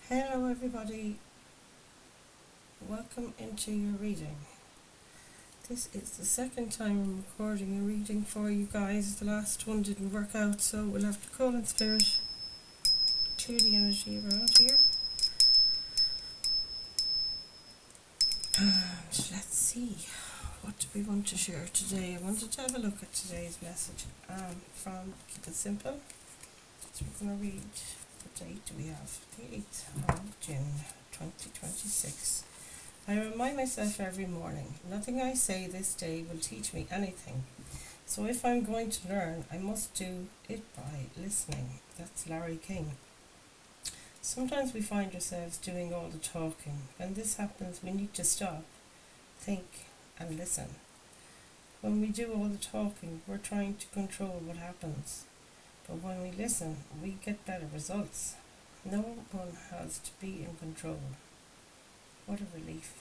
Hello everybody, welcome into your reading. This is the second time I'm recording a reading for you guys. The last one didn't work out, so we'll have to call in spirit, clear the energy around here. And let's see, what do we want to share today? I wanted to have a look at today's message from Keep It Simple. So we're going to read, what date do we have? The 8th of June 2026. I remind myself every morning, nothing I say this day will teach me anything. So if I'm going to learn, I must do it by listening. That's Larry King. Sometimes we find ourselves doing all the talking. When this happens, we need to stop, think, and listen. When we do all the talking, we're trying to control what happens. But when we listen, we get better results. No one has to be in control. What a relief.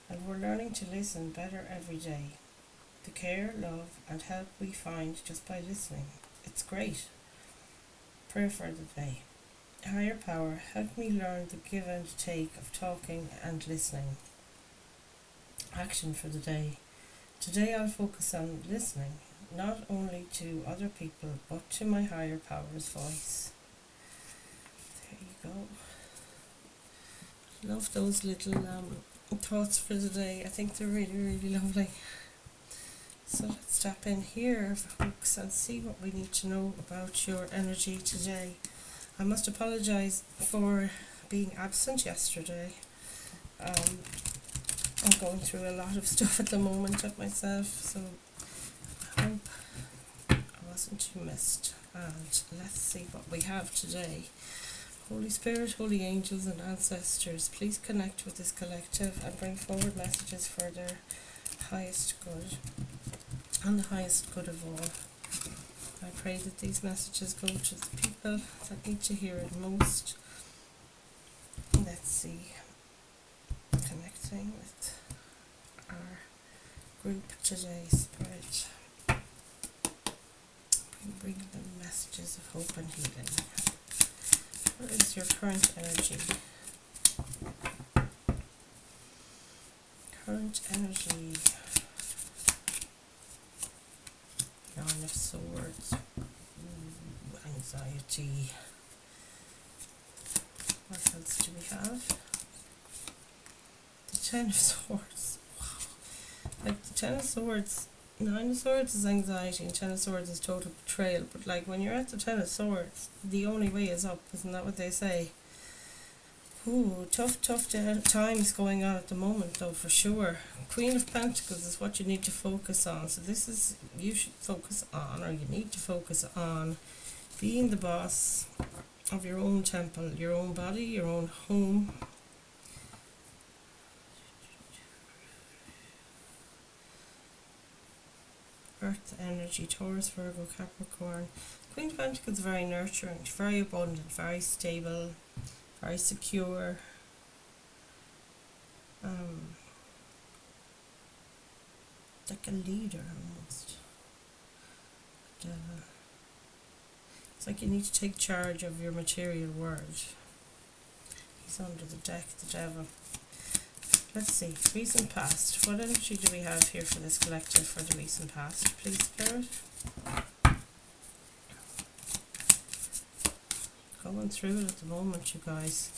And we're learning to listen better every day. The care, love, and help we find just by listening. It's great. Prayer for the day. Higher power, help me learn the give and take of talking and listening. Action for the day. Today I'll focus on listening, not only to other people, but to my higher power's voice. There you go. Love those little thoughts for the day. I think they're really, really lovely. So let's tap in here, folks, and see what we need to know about your energy today. I must apologise for being absent yesterday. I'm going through a lot of stuff at the moment at myself, so I hope I wasn't too missed. And let's see what we have today. Holy Spirit, holy angels and ancestors, please connect with this collective and bring forward messages for their highest good and the highest good of all. I pray that these messages go to the people that need to hear it most. Let's see, connecting with our group today, Spirit. Bring them messages of hope and healing. What is your current energy? Current energy. 9 of Swords. Anxiety. What else do we have? The 10 of Swords. Wow. Like the 10 of Swords. 9 of Swords is anxiety and 10 of Swords is total betrayal. But like when you're at the 10 of Swords, the only way is up. Isn't that what they say? Ooh, tough times going on at the moment though, for sure. Queen of Pentacles is what you need to focus on. So this is, you should focus on, or you need to focus on being the boss of your own temple, your own body, your own home. Earth energy, Taurus, Virgo, Capricorn. Queen of Pentacles is very nurturing, very abundant, very stable, very secure. Like a leader almost. It's like you need to take charge of your material world. He's under the deck, the devil. Let's see, recent past. What energy do we have here for this collective for the recent past, please, Spirit? Going through it at the moment, you guys.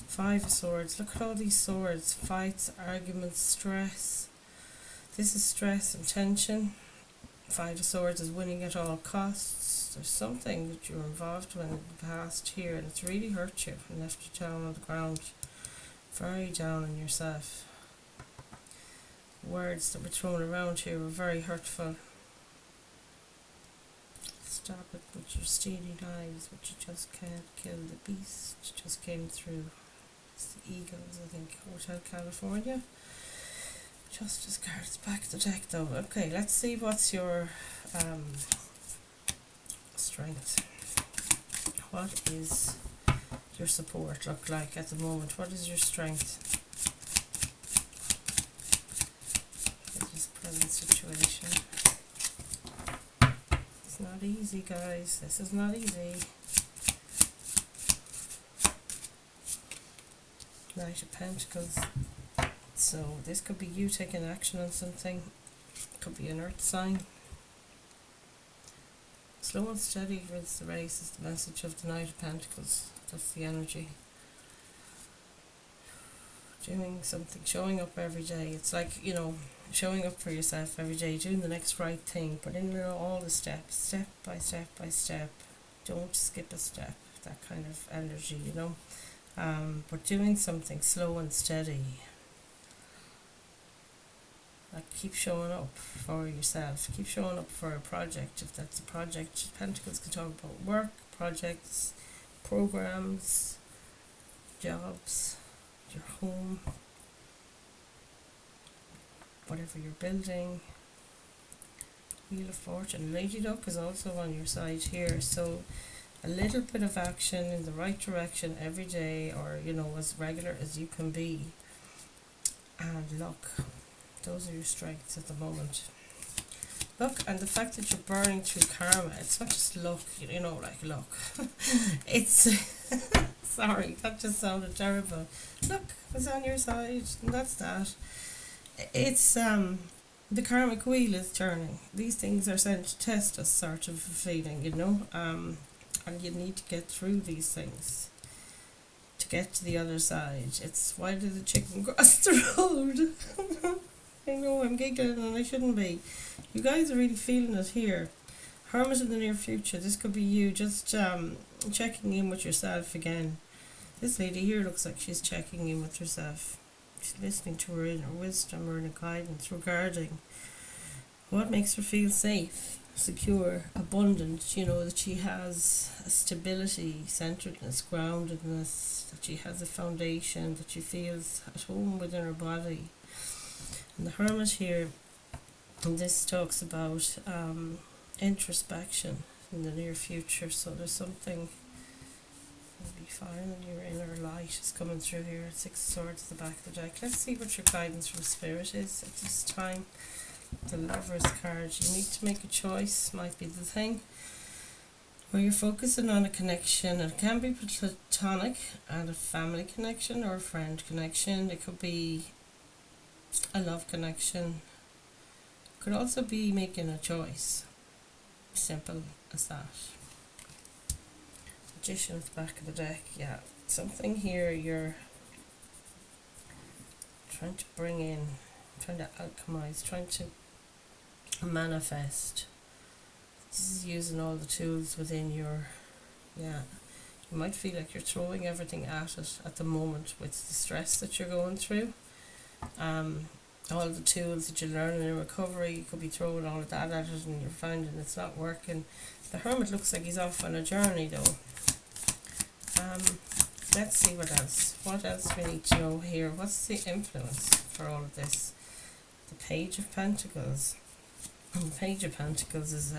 5 of Swords. Look at all these swords. Fights, arguments, stress. This is stress and tension. 5 of Swords is winning at all costs. There's something that you're involved with in the past here, and it's really hurt you and left you down on the ground. Very down on yourself. Words that were thrown around here were very hurtful. Stop it with your steely lies, but you just can't kill the beast. Just came through. It's the Eagles, I think, Hotel California. Justice cards back the deck though. Okay, let's see what's your strength. What is your support look like at the moment? What is your strength in this present situation? It's not easy, guys. This is not easy. Knight of Pentacles. So this could be you taking action on something. Could be an earth sign. Slow and steady wins the race is the message of the Knight of Pentacles. That's the energy. Doing something, showing up every day. It's like, you know, showing up for yourself every day, doing the next right thing, but in all the steps, step by step by step. Don't skip a step. That kind of energy, you know. But doing something slow and steady. Like, keep showing up for yourself. Keep showing up for a project, if that's a project. Pentacles can talk about work, projects, programs, jobs, your home, whatever you're building. Wheel of Fortune. Lady Luck is also on your side here. So a little bit of action in the right direction every day, or, you know, as regular as you can be. And luck. Those are your strengths at the moment. Luck, and the fact that you're burning through karma, it's not just luck, you know, like luck. It's, sorry, that just sounded terrible. Luck is on your side, and that's that. It's, the karmic wheel is turning. These things are sent to test us, sort of feeling, you know, and you need to get through these things to get to the other side. It's, why did the chicken cross the road? I know I'm giggling and I shouldn't be. You guys are really feeling it here. Hermit in the near future. This could be you just checking in with yourself again. This lady here looks like she's checking in with herself. She's listening to her inner wisdom or inner guidance regarding what makes her feel safe, secure, abundant. You know, that she has a stability, centeredness, groundedness, that she has a foundation, that she feels at home within her body. And the Hermit here, and this talks about introspection in the near future. So there's something maybe finding your inner light is coming through here. Six of Swords at the back of the deck. Let's see what your guidance from Spirit is at this time. The Lover's card. You need to make a choice, might be the thing. Where you're focusing on a connection. It can be platonic and a family connection or a friend connection. It could be a love connection. Could also be making a choice. Simple as that. Magician at the back of the deck. Yeah, something here you're trying to bring in, trying to alchemize, trying to manifest. This is using all the tools within your, yeah, you might feel like you're throwing everything at it at the moment with the stress that you're going through. All the tools that you're learning in recovery, you could be throwing all of that at it and you're finding it's not working. The Hermit looks like he's off on a journey though. Let's see what else. What else we need to know here? What's the influence for all of this? The Page of Pentacles. And the Page of Pentacles is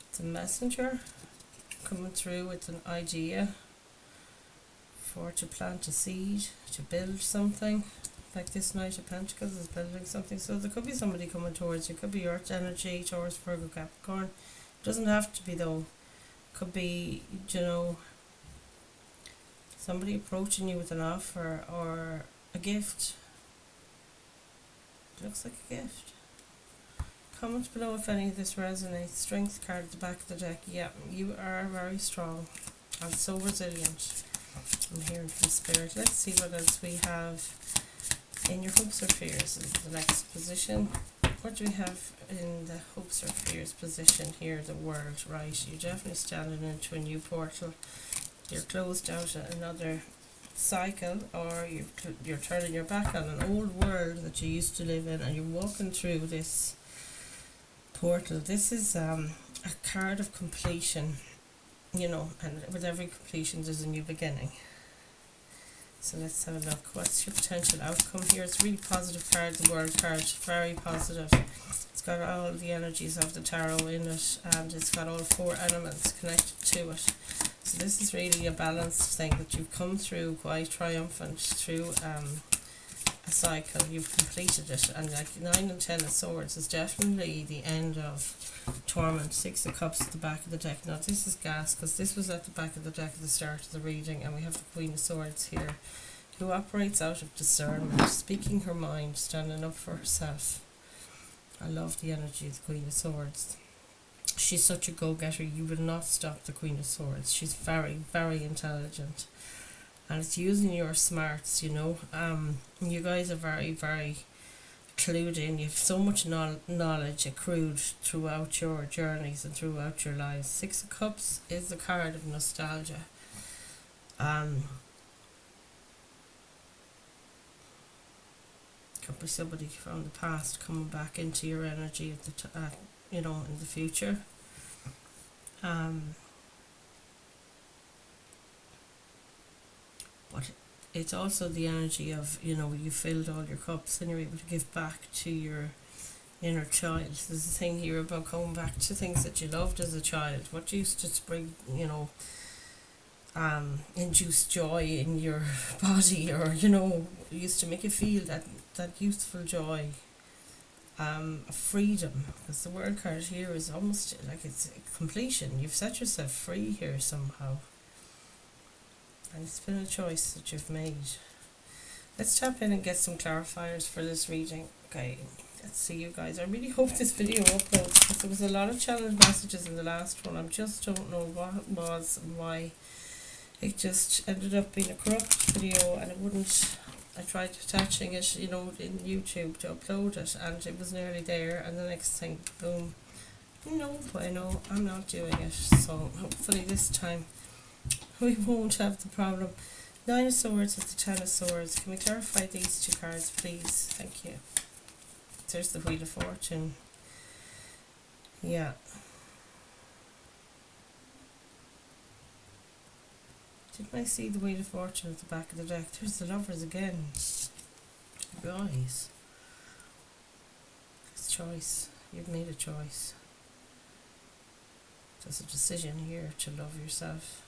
it's a messenger coming through with an idea for to plant a seed, to build something. Like this Knight of Pentacles is building something. So there could be somebody coming towards you. Could be Earth energy, Taurus, Virgo, Capricorn. Doesn't have to be though. Could be, you know, somebody approaching you with an offer or a gift. Looks like a gift. Comment below if any of this resonates. Strength card at the back of the deck. Yeah, you are very strong and so resilient. I'm hearing from Spirit. Let's see what else we have in your hopes or fears is the next position. What do we have in the hopes or fears position here? The World, right? You're definitely standing into a new portal. You're closed out at another cycle, or you're turning your back on an old world that you used to live in, and you're walking through this portal. This is a card of completion, you know, and with every completion there's a new beginning. So let's have a look. What's your potential outcome here? It's a really positive card, the World card. Very positive. It's got all the energies of the tarot in it, and it's got all four elements connected to it. So this is really a balanced thing that you've come through quite triumphant through a cycle. You've completed it, and like 9 and 10 of Swords is definitely the end of torment. 6 of Cups at the back of the deck. Now this is gas, because this was at the back of the deck at the start of the reading, and we have the Queen of Swords here. who operates out of discernment, speaking her mind, standing up for herself. I love the energy of the Queen of Swords. She's such a go-getter, you will not stop the Queen of Swords. She's very, very intelligent. And it's using your smarts, you know. You guys are very, very clued in. You have so much knowledge accrued throughout your journeys and throughout your lives. Six of Cups is the card of nostalgia. Could be somebody from the past coming back into your energy at the in the future. But it's also the energy of, you filled all your cups and you're able to give back to your inner child. There's a thing here about coming back to things that you loved as a child. What used to bring, induce joy in your body, or, used to make you feel that youthful joy. Freedom, because the word card here is almost like it's completion. You've set yourself free here somehow, and it's been a choice that you've made. Let's tap in and get some clarifiers for this reading. Okay, let's see, you guys. I really hope this video uploads, because there was a lot of challenge messages in the last one. I just don't know what it was and why. It just ended up being a corrupt video, and it wouldn't. I tried attaching it, in YouTube to upload it, and it was nearly there, and the next thing, boom. No, I'm not doing it. So hopefully this time we won't have the problem. 9 of Swords with the 10 of Swords. Can we clarify these two cards, please? Thank you. There's the Wheel of Fortune. Yeah. Didn't I see the Wheel of Fortune at the back of the deck? There's the Lovers again. Guys. It's choice. You've made a choice. There's a decision here to love yourself.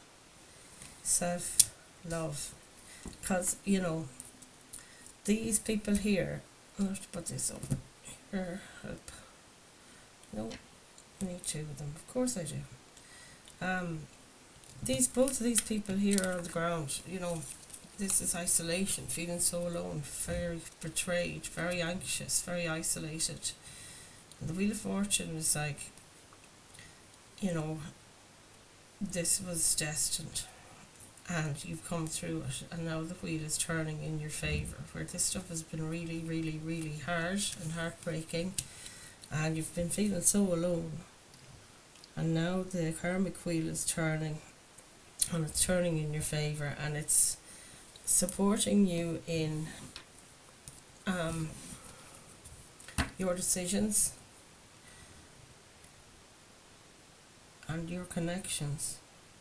Self-love. Because, these people here... I'll have to put this over here. Help. No. I need two of them. Of course I do. Both of these people here are on the ground, this is isolation, feeling so alone, very betrayed, very anxious, very isolated. And the Wheel of Fortune is like, this was destined, and you've come through it, and now the wheel is turning in your favour, where this stuff has been really, really, really hard and heartbreaking, and you've been feeling so alone. And now the karmic wheel is turning, and it's turning in your favour, and it's supporting you in your decisions and your connections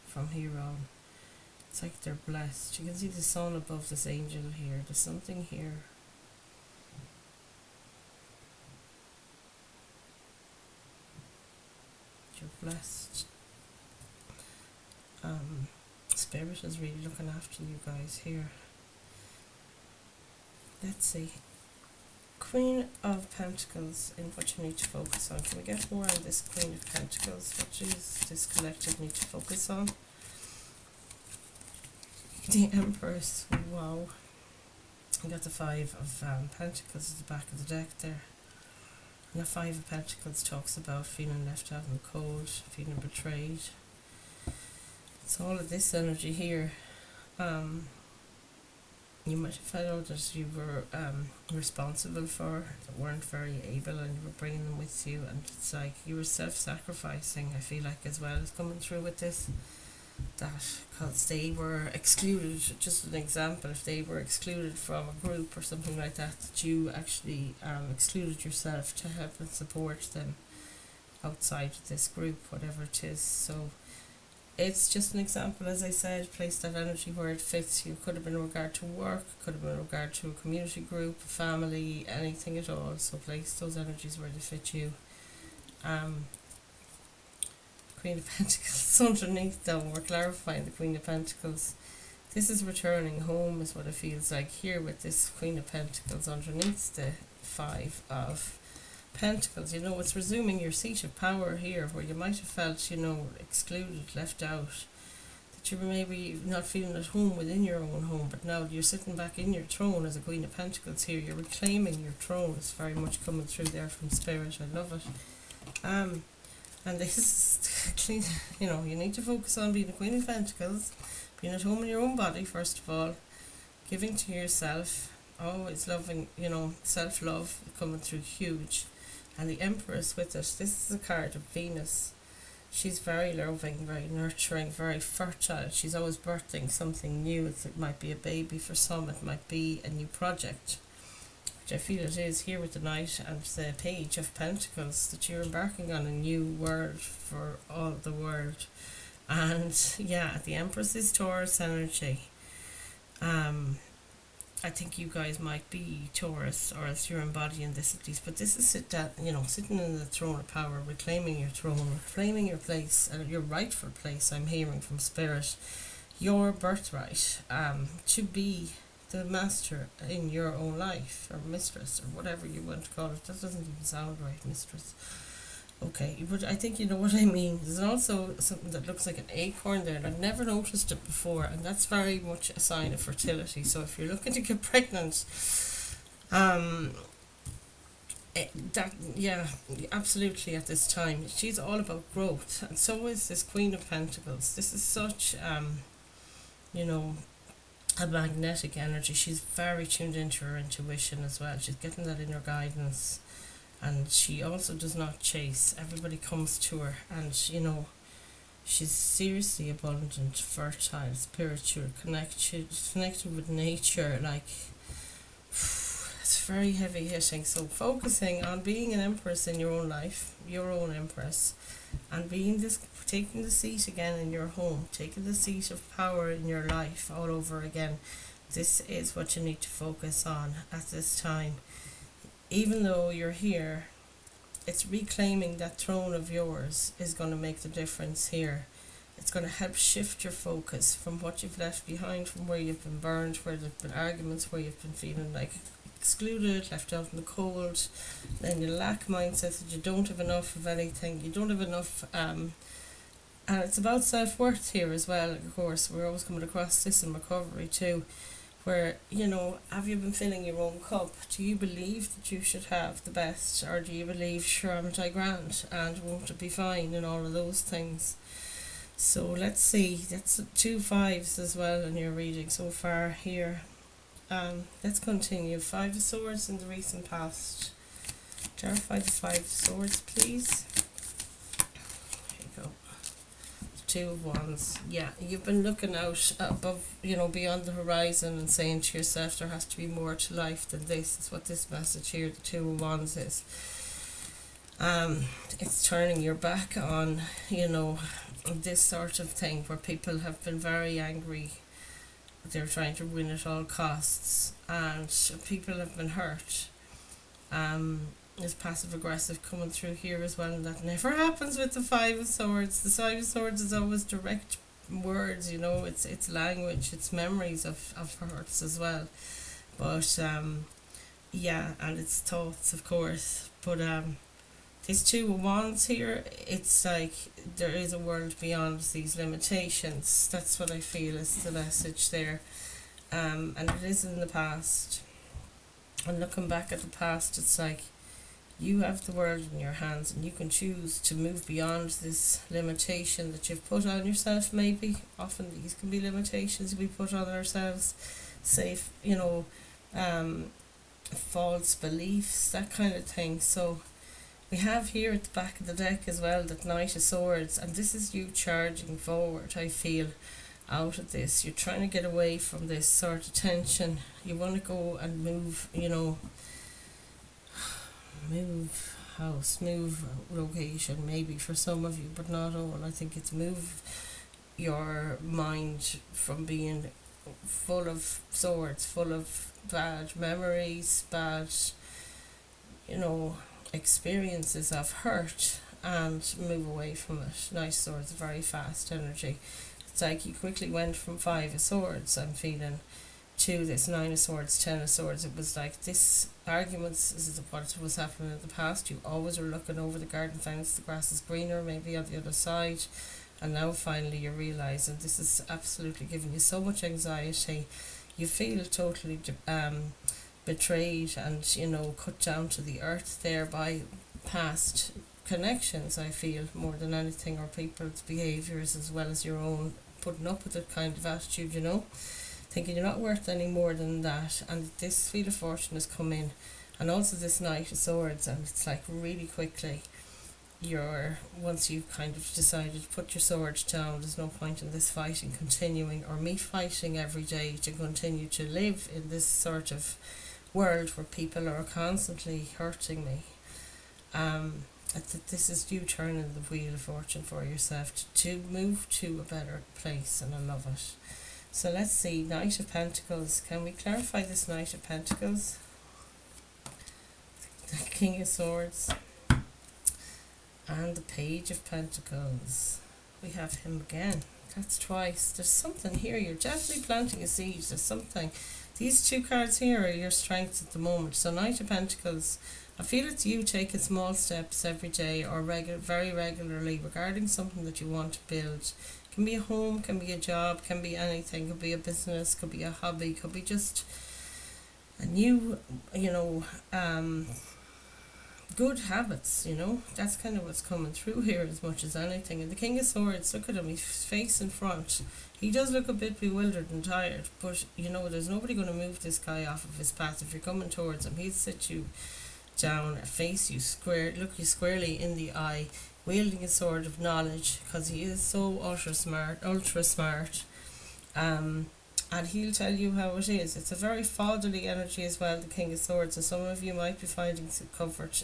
from here on. It's like they're blessed. You can see the sun above this angel here. There's something here. You're blessed. Spirit is really looking after you guys here. Let's see. Queen of Pentacles in what you need to focus on. Can we get more on this Queen of Pentacles? What does this collective need to focus on? The Empress. Wow. We got the Five of Pentacles at the back of the deck there. And the Five of Pentacles talks about feeling left out in the cold, feeling betrayed. So all of this energy here, you might have felt that you were responsible for, that weren't very able, and you were bringing them with you, and it's like you were self-sacrificing, I feel like, as well as coming through with this. That because they were excluded, just an example, if they were excluded from a group or something like that, that you actually excluded yourself to help and support them outside of this group, whatever it is. So it's just an example, as I said. Place that energy where it fits you. Could have been in regard to work, could have been in regard to a community group, a family, anything at all. So place those energies where they fit you. Queen of Pentacles underneath, though, we're clarifying the Queen of Pentacles. This is returning home, is what it feels like here with this Queen of Pentacles underneath the Five of Pentacles. It's resuming your seat of power here, where you might have felt, excluded, left out. The that you're maybe not feeling at home within your own home, but now you're sitting back in your throne as a Queen of Pentacles here. You're reclaiming your throne. It's very much coming through there from Spirit. I love it. And this is clean, you know, you need to focus on being a Queen of Pentacles, being at home in your own body, first of all, giving to yourself, always loving, you know, self-love coming through huge. And the Empress with it. This is a card of Venus. She's very loving, very nurturing, very fertile. She's always birthing something new. It might be a baby for some, it might be a new project, which I feel it is here with the Knight and the Page of Pentacles, that you're embarking on a new world for all the world. And yeah, the Empress is Taurus energy. I think you guys might be Taurus, or else you're embodying this at least. But this is sitting in the throne of power, reclaiming your throne, reclaiming your place, and your rightful place. I'm hearing from Spirit, your birthright, to be the master in your own life, or mistress, or whatever you want to call it. That doesn't even sound right, mistress. Okay, but I think you know what I mean. There's also something that looks like an acorn there, and I've never noticed it before, and that's very much a sign of fertility. So if you're looking to get pregnant, absolutely at this time. She's all about growth, and so is this Queen of Pentacles. This is such, you know, a magnetic energy. She's very tuned into her intuition as well. She's getting that inner guidance. And she also does not chase. Everybody comes to her, and you know, she's seriously abundant, fertile, spiritual, connected with nature. Like, it's very heavy hitting. So focusing on being an empress in your own life, your own empress, and being this, taking the seat again in your home, taking the seat of power in your life all over again. This is what you need to focus on at this time. Even though you're here, it's reclaiming that throne of yours is going to make the difference here. It's going to help shift your focus from what you've left behind, from where you've been burned, where there's been arguments, where you've been feeling like excluded, left out in the cold. Then you lack mindset that you don't have enough of anything, you don't have enough, and it's about self-worth here as well. Of course, we're always coming across this in recovery too, where, you know, have you been filling your own cup? Do you believe that you should have the best, or do you believe, sure, aren't I grand, and won't it be fine, and all of those things? So let's see, that's 2 5s as well in your reading so far here. Let's continue. 5 of Swords in the recent past. Clarify the 5 of Swords, please. 2 of Wands. Yeah, you've been looking out above, you know, beyond the horizon, and saying to yourself, there has to be more to life than this. Is what this message here, the 2 of Wands, is. It's turning your back on, you know, this sort of thing, where people have been very angry. They're trying to win at all costs, and people have been hurt. Is passive aggressive coming through here as well, and that never happens with the 5 of Swords. The 5 of Swords is always direct words, you know, it's language, it's memories of hurts as well. But yeah, and it's thoughts, of course. But these 2 of Wands here, it's like there is a world beyond these limitations. That's what I feel is the message there. And it is in the past. And looking back at the past, it's like you have the world in your hands, and you can choose to move beyond this limitation that you've put on yourself. Maybe often these can be limitations we put on ourselves, safe, you know, false beliefs, that kind of thing. So we have here at the back of the deck as well that Knight of Swords, and this is you charging forward. I feel out of this, you're trying to get away from this sort of tension. You want to go and move, you know, move house, move location, maybe for some of you, but not all. I think it's move your mind from being full of swords, full of bad memories, bad, you know, experiences of hurt, and move away from it. Nice Swords, very fast energy. It's like you quickly went from 5 of Swords, I'm feeling, to this 9 of Swords, 10 of Swords. It was like this arguments, this is what was happening in the past. You always were looking over the garden fence, the grass is greener, maybe on the other side, and now finally you're realising this is absolutely giving you so much anxiety. You feel totally betrayed and, cut down to the earth there by past connections, I feel, more than anything, or people's behaviours as well as your own, putting up with that kind of attitude, thinking you're not worth any more than that. And this Wheel of Fortune has come in, and also this Knight of Swords, and it's like really quickly once you've kind of decided to put your sword down, there's no point in this fighting continuing, or me fighting every day to continue to live in this sort of world where people are constantly hurting me. This is you turning the Wheel of Fortune for yourself to move to a better place, and I love it. So let's see, Knight of Pentacles. Can we clarify this Knight of Pentacles? The King of Swords and the Page of Pentacles. We have him again. That's twice. There's something here. You're definitely planting a seed. There's something. These two cards here are your strengths at the moment. So Knight of Pentacles, I feel it's you taking small steps every day or very regularly regarding something that you want to build. Can be a home, can be a job, can be anything. Could be a business, could be a hobby, could be just a new, good habits, that's kind of what's coming through here as much as anything. And the King of Swords, look at him, he's face in front. He does look a bit bewildered and tired, but there's nobody going to move this guy off of his path. If you're coming towards him, he'll sit you down, face you look you squarely in the eye, wielding a sword of knowledge, because he is so ultra smart. And he'll tell you how it is. It's a very fatherly energy as well, the King of Swords. So some of you might be finding some comfort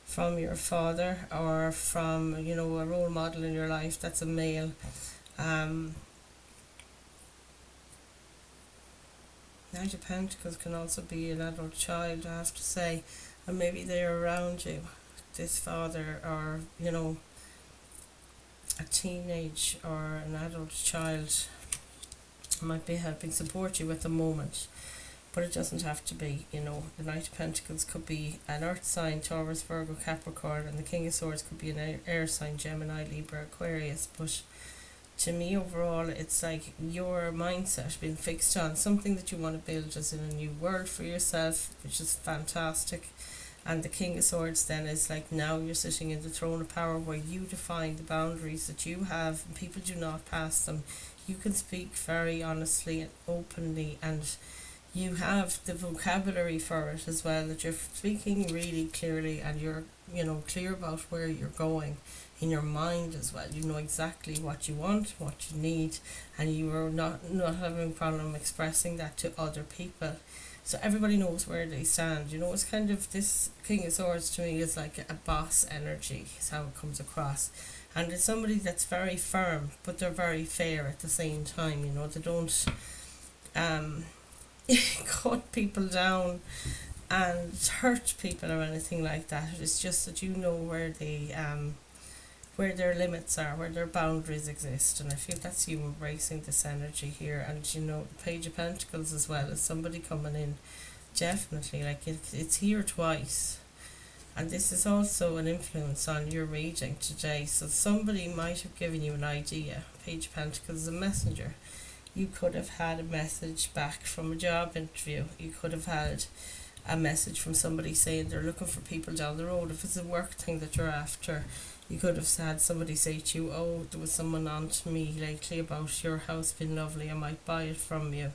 from your father, or from, a role model in your life that's a male. Knight of Pentacles can also be an adult child, I have to say. And maybe they're around you, this father, or, a teenage or an adult child might be helping support you at the moment, but it doesn't have to be. The Knight of Pentacles could be an earth sign, Taurus, Virgo, Capricorn, and the King of Swords could be an air sign, Gemini, Libra, Aquarius. But to me, overall, it's like your mindset being fixed on something that you want to build as in a new world for yourself, which is fantastic. And the King of Swords then is like, now you're sitting in the throne of power where you define the boundaries that you have, and people do not pass them. You can speak very honestly and openly, and you have the vocabulary for it as well, that you're speaking really clearly, and you're clear about where you're going in your mind as well. You know exactly what you want, what you need, and you are not having a problem expressing that to other people. So everybody knows where they stand. It's kind of, this King of Swords to me is like a boss energy, is how it comes across. And it's somebody that's very firm, but they're very fair at the same time. They don't cut people down and hurt people or anything like that. It's just that where their limits are, where their boundaries exist. And I feel that's you embracing this energy here. And the Page of Pentacles as well is somebody coming in, definitely, like it's here twice. And this is also an influence on your reading today. So somebody might have given you an idea. Page of Pentacles is a messenger. You could have had a message back from a job interview. You could have had a message from somebody saying they're looking for people down the road. If it's a work thing that you're after, you could have had somebody say to you, oh, there was someone on to me lately about your house being lovely, I might buy it from you.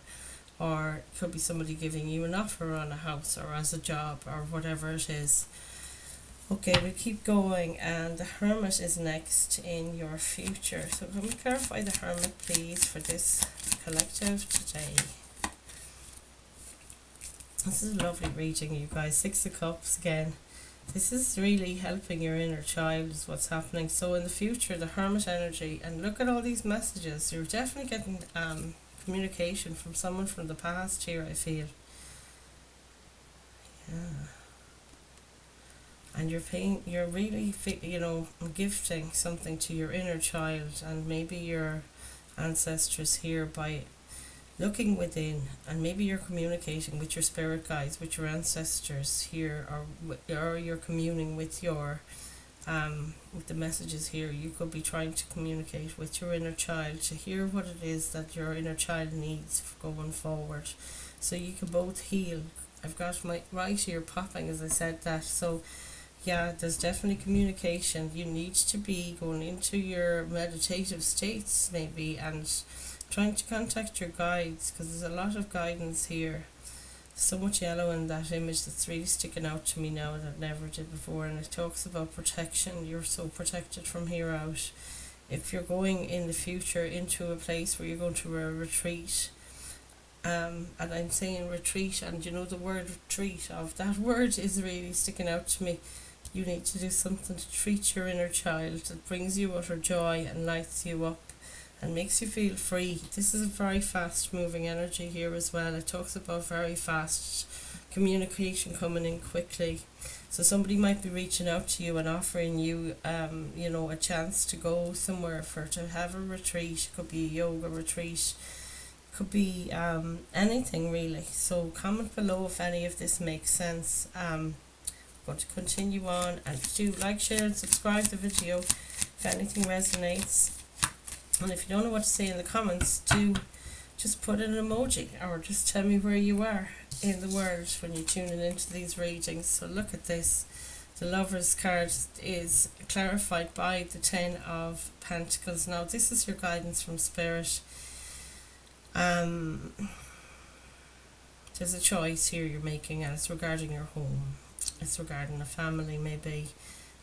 Or it could be somebody giving you an offer on a house or as a job or whatever it is. Okay, we keep going, and the Hermit is next in your future. So can we clarify the Hermit, please, for this collective today? This is a lovely reading, you guys. 6 of Cups again. This is really helping your inner child is what's happening. So in the future, the Hermit energy, and look at all these messages. You're definitely getting communication from someone from the past here, I feel. Yeah. And you're really, gifting something to your inner child, and maybe your ancestors here by looking within, and maybe you're communicating with your spirit guides, with your ancestors here, or you're communing with your with the messages here. You could be trying to communicate with your inner child to hear what it is that your inner child needs going forward, so you can both heal. I've got my right here popping as I said that. So yeah, there's definitely communication. You need to be going into your meditative states maybe and trying to contact your guides, because there's a lot of guidance here. So much yellow in that image that's really sticking out to me now that I never did before, and it talks about protection. You're so protected from here out. If you're going in the future into a place where you're going to a retreat, and I'm saying retreat, and you know the word retreat, of that word is really sticking out to me. You need to do something to treat your inner child that brings you utter joy and lights you up and makes you feel free. This is a very fast moving energy here as well. It talks about very fast communication coming in quickly. So somebody might be reaching out to you and offering you, a chance to go somewhere to have a retreat. It could be a yoga retreat. It could be anything really. So comment below if any of this makes sense. I'm going to continue on, and do like, share and subscribe the video if anything resonates. And if you don't know what to say in the comments, do just put an emoji, or just tell me where you are in the world when you're tuning into these readings. So look at this. The Lover's card is clarified by the 10 of Pentacles. Now this is your guidance from Spirit. There's a choice here you're making, and it's regarding your home. It's regarding a family maybe.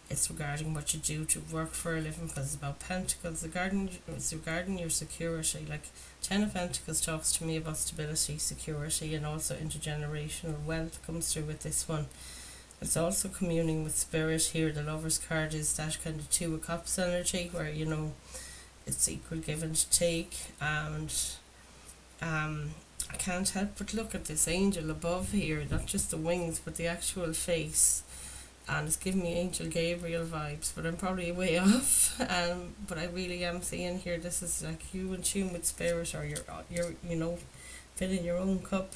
It's regarding what you do to work for a living, because it's about Pentacles. It's regarding your security. Like 10 of Pentacles talks to me about stability, security, and also intergenerational wealth comes through with this one. It's also communing with Spirit here. The Lover's card is that kind of 2 of Cups energy, where it's equal give and take. And I can't help but look at this angel above here, not just the wings but the actual face. And it's giving me Angel Gabriel vibes, but I'm probably way off. But I really am seeing here, this is like you in tune with Spirit, or you're filling your own cup.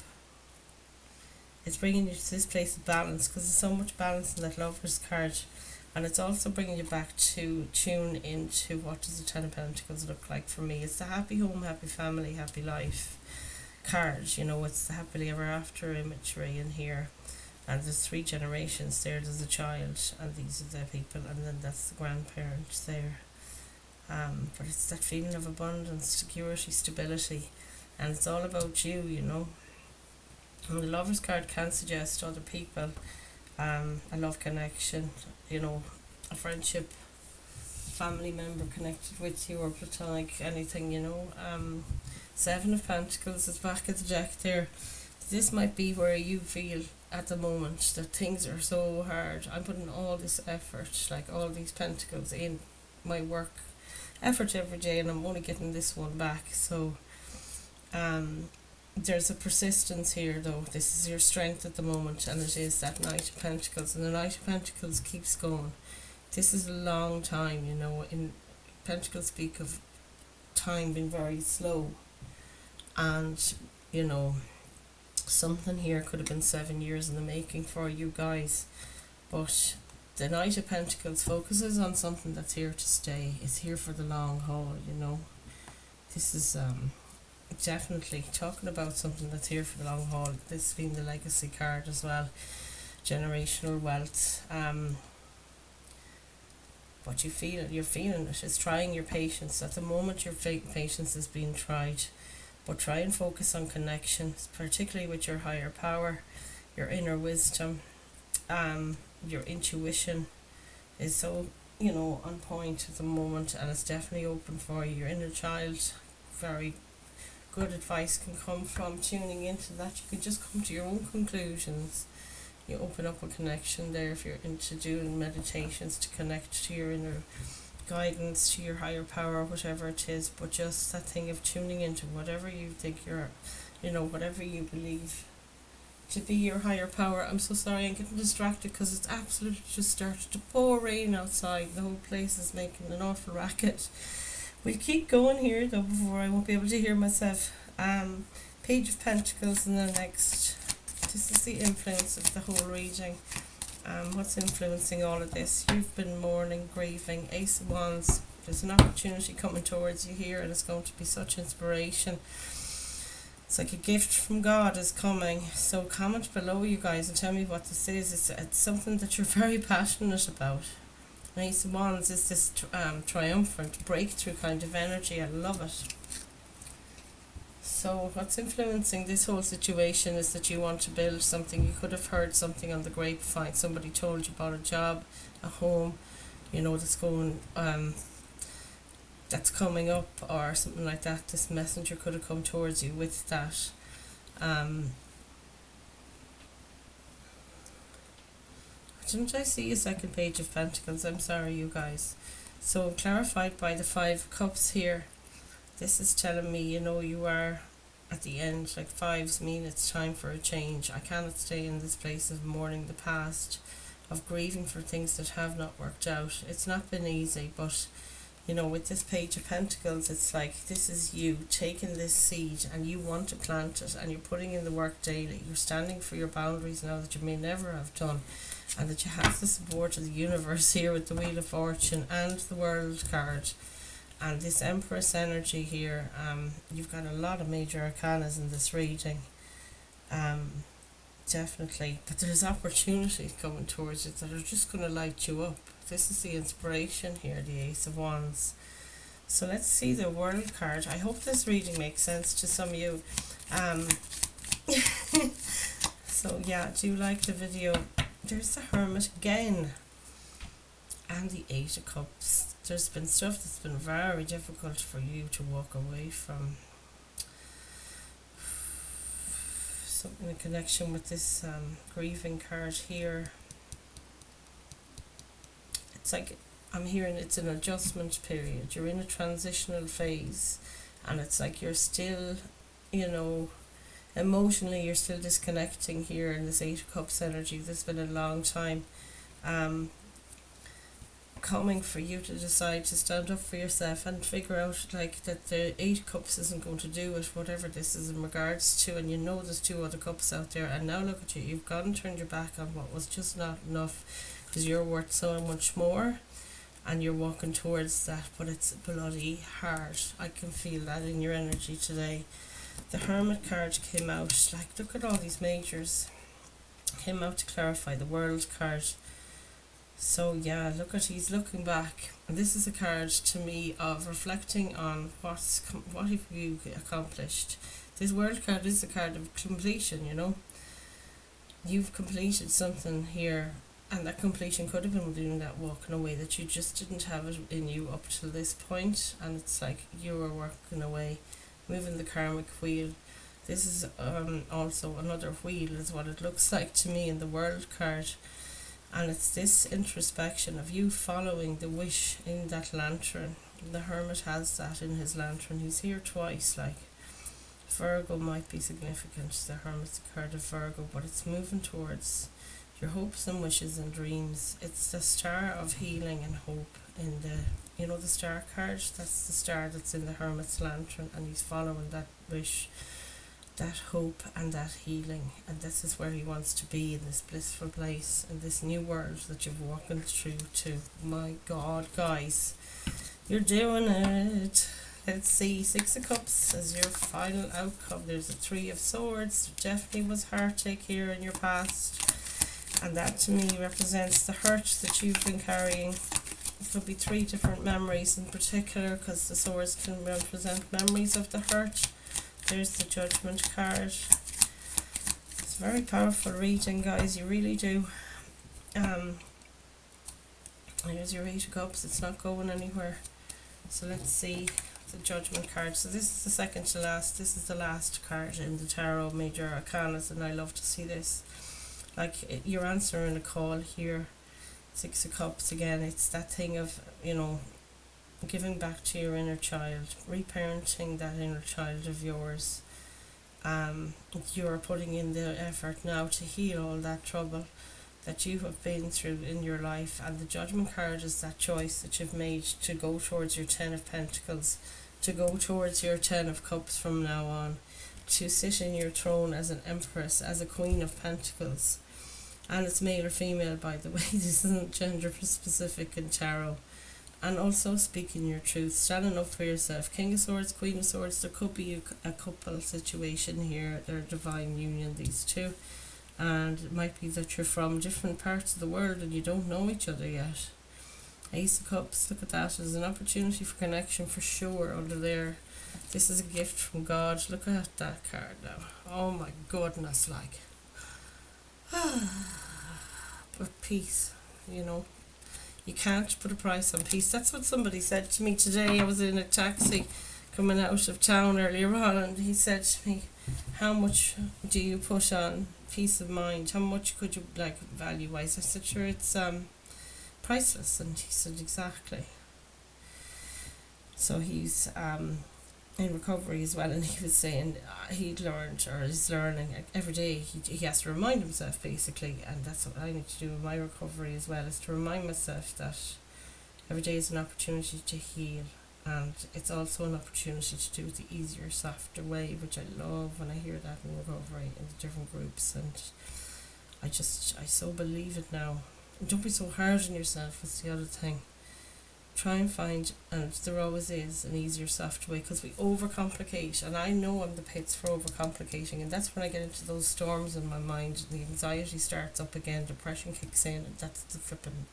It's bringing you to this place of balance, because there's so much balance in that Lover's card. And it's also bringing you back to tune into what does the 10 of Pentacles look like for me. It's the happy home, happy family, happy life card. It's the happily ever after imagery in here. And there's 3 generations there. There's a child, and these are the people, and then that's the grandparents there. But it's that feeling of abundance, security, stability, and it's all about you, And the Lover's card can suggest other people, a love connection, a friendship, family member connected with you, or platonic, anything, 7 of Pentacles is back at the deck there. This might be where you feel at the moment that things are so hard. I'm putting all this effort, like all these pentacles, in my work effort every day, and I'm only getting this one back. So there's a persistence here though. This is your strength at the moment, and it is that Knight of Pentacles, and the Knight of Pentacles keeps going. This is a long time, in Pentacles speak of time being very slow, and something here could have been 7 years in the making for you guys. But the Knight of Pentacles focuses on something that's here to stay. It's here for the long haul, This is definitely talking about something that's here for the long haul. This being the legacy card as well. Generational wealth. But you're feeling it. It's trying your patience. At the moment your patience is being tried. But try and focus on connections, particularly with your higher power, your inner wisdom. Your intuition is so, on point at the moment, and it's definitely open for you. Your inner child, very good advice can come from tuning into that. You can just come to your own conclusions. You open up a connection there if you're into doing meditations to connect to your inner guidance, to your higher power, whatever it is. But just that thing of tuning into whatever you think whatever you believe to be your higher power. I'm so sorry, I'm getting distracted because it's absolutely just started to pour rain outside. The whole place is making an awful racket. We'll keep going here though before I won't be able to hear myself. Page of Pentacles, and then next, this is the influence of the whole reading. What's influencing all of this? You've been mourning, grieving. Ace of Wands. There's an opportunity coming towards you here, and it's going to be such inspiration. It's like a gift from God is coming. So comment below, you guys, and tell me what this is. It's something that you're very passionate about. Ace of Wands is this triumphant breakthrough kind of energy. I love it. So what's influencing this whole situation is that you want to build something. You could have heard something on the grapevine. Somebody told you about a job, a home, you know, that's going, that's coming up or something like that. This messenger could have come towards you with that. Didn't I see a second page of Pentacles? I'm sorry, you guys. So clarified by the Five of Cups here. This is telling me, you know, you are at the end. Like fives mean it's time for a change. I cannot stay in this place of mourning the past, of grieving for things that have not worked out. It's not been easy, but you know, with this Page of Pentacles, it's like this is you taking this seed and you want to plant it, and you're putting in the work daily. You're standing for your boundaries now that you may never have done, and that you have the support of the universe here with the Wheel of Fortune and the World card. And this Empress energy here, you've got a lot of major arcanas in this reading, definitely. But there's opportunities coming towards you that are just going to light you up. This is the inspiration here, the Ace of Wands. So let's see the World card. I hope this reading makes sense to some of you. So yeah, do you like the video? There's the Hermit again. And the Eight of Cups. There's been stuff that's been very difficult for you to walk away from. Something in connection with this grieving card here. It's like, I'm hearing it's an adjustment period. You're in a transitional phase. And it's like you're still, you know, emotionally you're still disconnecting here in this Eight of Cups energy. This has been a long time. Coming for you to decide to stand up for yourself and figure out like that the Eight Cups isn't going to do it, whatever this is in regards to, and you know there's two other cups out there, and now look at you, you've gone and turned your back on what was just not enough, because you're worth so much more and you're walking towards that, but it's bloody hard. I can feel that in your energy today. The Hermit card came out, like look at all these majors, came out to clarify the World card. So yeah, look at, he's looking back. And this is a card to me of reflecting on what have you accomplished. This World card is a card of completion, you know. You've completed something here, and that completion could have been doing that walking away that you just didn't have it in you up to this point, and it's like you were working away, moving the karmic wheel. This is also another wheel is what it looks like to me in the World card. And it's this introspection of you following the wish in that lantern. The Hermit has that in his lantern. He's here twice, like Virgo might be significant. The Hermit's a card of Virgo, but it's moving towards your hopes and wishes and dreams. It's the star of healing and hope in the, you know, the star card. That's the star that's in the Hermit's lantern, and he's following that wish, that hope and that healing, and this is where he wants to be, in this blissful place, in this new world that you're walking through to. My God, guys, you're doing it. Let's see, Six of Cups as your final outcome. There's a Three of Swords. There definitely was heartache here in your past, and that to me represents the hurt that you've been carrying. It could be three different memories in particular, because the swords can represent memories of the hurt. There's the Judgment card. It's a very powerful reading, guys, you really do. Here's your Eight of Cups, it's not going anywhere. So let's see the Judgment card. So this is the second to last. This is the last card in the Tarot Major Arcanas, and I love to see this. Like, you're answering a call here. Six of Cups again. It's that thing of, you know, giving back to your inner child, reparenting that inner child of yours. You're putting in the effort now to heal all that trouble that you have been through in your life, and the Judgment card is that choice that you've made to go towards your Ten of Pentacles, to go towards your Ten of Cups from now on, to sit in your throne as an Empress, as a Queen of Pentacles. And it's male or female, by the way. This isn't gender specific in tarot. And also speaking your truth, standing up for yourself. King of Swords, Queen of Swords, there could be a couple situation here. They're a divine union, these two. And it might be that you're from different parts of the world and you don't know each other yet. Ace of Cups, look at that. There's an opportunity for connection for sure under there. This is a gift from God. Look at that card now. Oh my goodness, like. But peace, you know. You can't put a price on peace. That's what somebody said to me today. I was in a taxi coming out of town earlier on, and he said to me, how much do you put on peace of mind? How much could you like value wise? I said, sure, it's priceless. And he said, exactly. So he's in recovery as well, and he was saying he'd learned, or is learning every day. He has to remind himself basically, and that's what I need to do in my recovery as well, is to remind myself that every day is an opportunity to heal, and it's also an opportunity to do it the easier, softer way, which I love when I hear that in recovery in the different groups. And I so believe it now. And don't be so hard on yourself is the other thing. Try and find, and there always is, an easier, softer way, because we overcomplicate, and I know I'm the pits for overcomplicating, and that's when I get into those storms in my mind, and the anxiety starts up again, depression kicks in, and that's the flipping,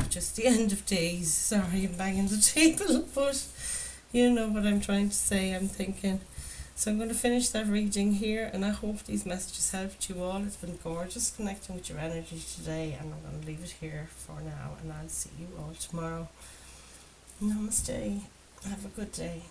just the end of days. Sorry, I'm banging the table, but you know what I'm trying to say, I'm thinking. So I'm going to finish that reading here, and I hope these messages helped you all. It's been gorgeous connecting with your energy today, and I'm going to leave it here for now, and I'll see you all tomorrow. Namaste. Have a good day.